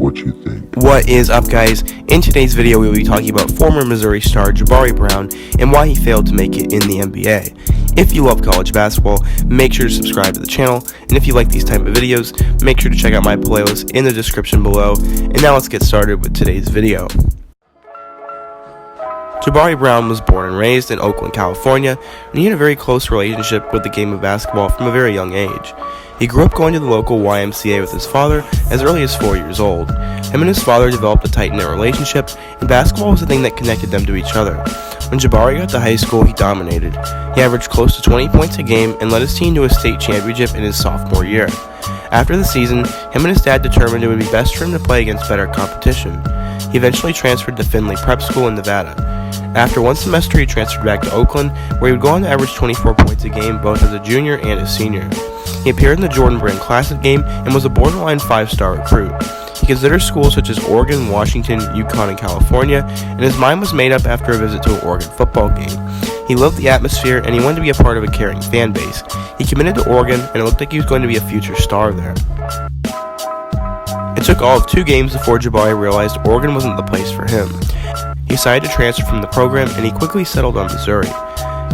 what you think. What is up, guys? In today's video, we will be talking about former Missouri star Jabari Brown and why he failed to make it in the NBA. If you love college basketball, make sure to subscribe to the channel, and if you like these type of videos, make sure to check out my playlist in the description below. And now let's get started with today's video. Jabari Brown was born and raised in Oakland, California, and he had a very close relationship with the game of basketball from a very young age. He grew up going to the local YMCA with his father as early as 4 years old. Him and his father developed a tight-knit relationship, and basketball was the thing that connected them to each other. When Jabari got to high school, he dominated. He averaged close to 20 points a game and led his team to a state championship in his sophomore year. After the season, him and his dad determined it would be best for him to play against better competition. He eventually transferred to Findlay Prep School in Nevada. After one semester, he transferred back to Oakland, where he would go on to average 24 points a game both as a junior and a senior. He appeared in the Jordan Brand Classic game and was a borderline 5-star recruit. He considered schools such as Oregon, Washington, UConn, and California, and his mind was made up after a visit to an Oregon football game. He loved the atmosphere, and he wanted to be a part of a caring fan base. He committed to Oregon, and it looked like he was going to be a future star there. It took all of 2 games before Jabari realized Oregon wasn't the place for him. He decided to transfer from the program, and he quickly settled on Missouri.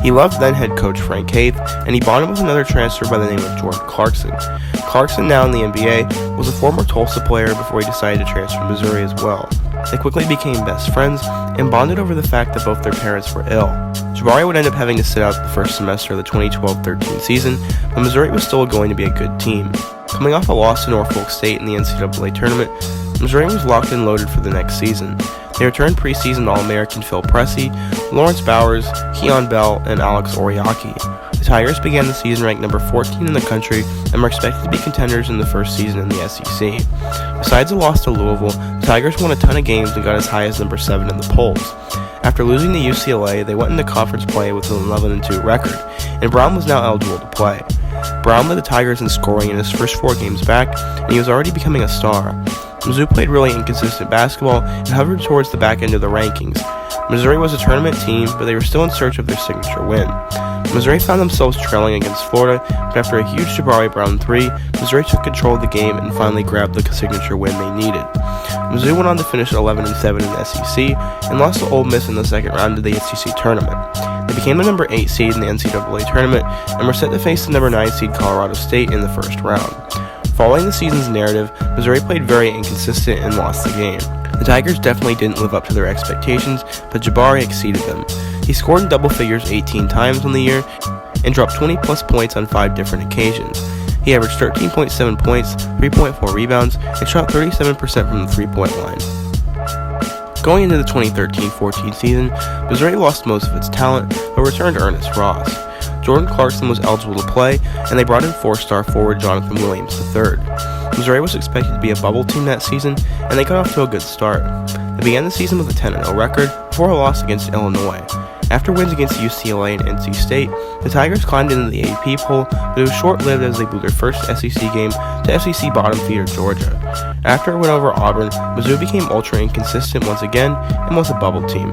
He loved then head coach Frank Haith, and he bonded with another transfer by the name of Jordan Clarkson. Clarkson, now in the NBA, was a former Tulsa player before he decided to transfer to Missouri as well. They quickly became best friends and bonded over the fact that both their parents were ill. Jabari would end up having to sit out the first semester of the 2012-13 season, but Missouri was still going to be a good team. Coming off a loss to Norfolk State in the NCAA tournament, Missouri was locked and loaded for the next season. They returned preseason All-American Phil Pressey, Lawrence Bowers, Keon Bell, and Alex Oriaki. The Tigers began the season ranked number 14 in the country and were expected to be contenders in the first season in the SEC. Besides a loss to Louisville, the Tigers won a ton of games and got as high as number 7 in the polls. After losing to UCLA, they went into conference play with an 11-2 record, and Brown was now eligible to play. Brown led the Tigers in scoring in his first 4 games back, and he was already becoming a star. Mizzou played really inconsistent basketball and hovered towards the back end of the rankings. Missouri was a tournament team, but they were still in search of their signature win. Missouri found themselves trailing against Florida, but after a huge Jabari Brown 3, Missouri took control of the game and finally grabbed the signature win they needed. Mizzou went on to finish 11-7 in the SEC and lost to Ole Miss in the second round of the SEC tournament. They became the number 8 seed in the NCAA tournament and were set to face the number 9 seed Colorado State in the first round. Following the season's narrative, Missouri played very inconsistent and lost the game. The Tigers definitely didn't live up to their expectations, but Jabari exceeded them. He scored in double figures 18 times on the year and dropped 20-plus points on 5 different occasions. He averaged 13.7 points, 3.4 rebounds, and shot 37% from the three-point line. Going into the 2013-14 season, Missouri lost most of its talent, but returned Ernest Ross. Jordan Clarkson was eligible to play, and they brought in 4-star forward Jonathan Williams III. Missouri was expected to be a bubble team that season, and they got off to a good start. They began the season with a 10-0 record before a loss against Illinois. After wins against UCLA and NC State, the Tigers climbed into the AP poll, but it was short-lived as they blew their first SEC game to SEC bottom feeder Georgia. After a win over Auburn, Mizzou became ultra inconsistent once again and was a bubble team.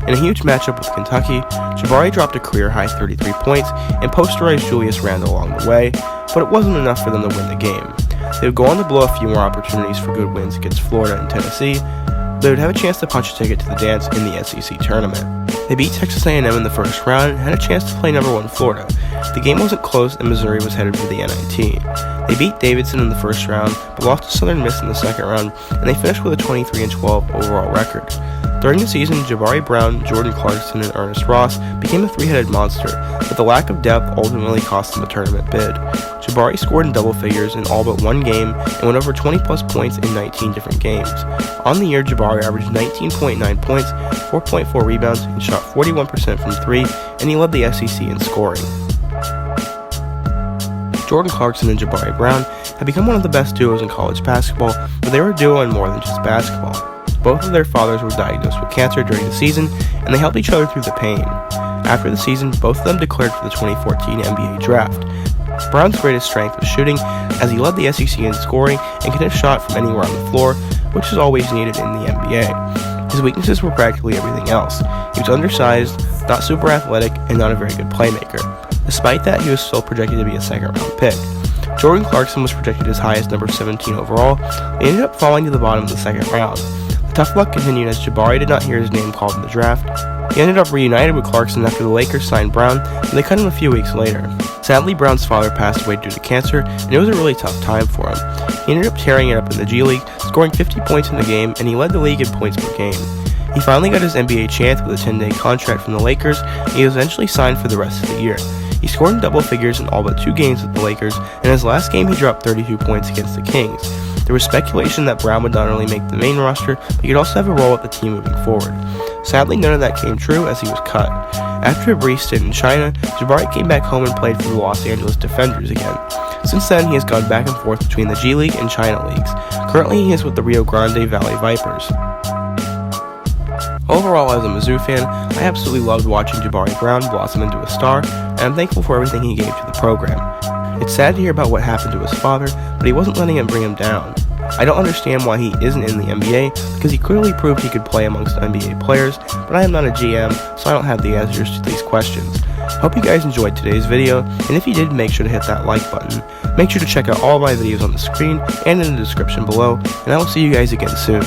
In a huge matchup with Kentucky, Jabari dropped a career-high 33 points and posterized Julius Randle along the way, but it wasn't enough for them to win the game. They would go on to blow a few more opportunities for good wins against Florida and Tennessee, but they would have a chance to punch a ticket to the dance in the SEC tournament. They beat Texas A&M in the first round and had a chance to play number 1 Florida. The game wasn't close and Missouri was headed for the NIT. They beat Davidson in the first round, but lost to Southern Miss in the second round, and they finished with a 23-12 overall record. During the season, Jabari Brown, Jordan Clarkson, and Ernest Ross became a 3-headed monster, but the lack of depth ultimately cost them a tournament bid. Jabari scored in double figures in all but 1 game and went over 20-plus points in 19 different games. On the year, Jabari averaged 19.9 points, 4.4 rebounds, and shot 41% from 3, and he led the SEC in scoring. Jordan Clarkson and Jabari Brown had become one of the best duos in college basketball, but they were a duo in more than just basketball. Both of their fathers were diagnosed with cancer during the season, and they helped each other through the pain. After the season, both of them declared for the 2014 NBA draft. Brown's greatest strength was shooting, as he led the SEC in scoring and could have shot from anywhere on the floor, which is always needed in the NBA. His weaknesses were practically everything else. He was undersized, not super athletic, and not a very good playmaker. Despite that, he was still projected to be a second-round pick. Jordan Clarkson was projected as high as number 17 overall, but he ended up falling to the bottom of the second round. The tough luck continued as Jabari did not hear his name called in the draft. He ended up reunited with Clarkson after the Lakers signed Brown, and they cut him a few weeks later. Sadly, Brown's father passed away due to cancer, and it was a really tough time for him. He ended up tearing it up in the G League, scoring 50 points in the game, and he led the league in points per game. He finally got his NBA chance with a 10-day contract from the Lakers, and he was eventually signed for the rest of the year. He scored in double figures in all but 2 games with the Lakers, and in his last game he dropped 32 points against the Kings. There was speculation that Brown would not only make the main roster, but he could also have a role with the team moving forward. Sadly, none of that came true as he was cut. After a brief stint in China, Jabari came back home and played for the Los Angeles Defenders again. Since then, he has gone back and forth between the G League and China leagues. Currently, he is with the Rio Grande Valley Vipers. Overall, as a Mizzou fan, I absolutely loved watching Jabari Brown blossom into a star, and I'm thankful for everything he gave to the program. It's sad to hear about what happened to his father, but he wasn't letting it bring him down. I don't understand why he isn't in the NBA, because he clearly proved he could play amongst NBA players, but I am not a GM, so I don't have the answers to these questions. Hope you guys enjoyed today's video, and if you did, make sure to hit that like button. Make sure to check out all of my videos on the screen and in the description below, and I will see you guys again soon.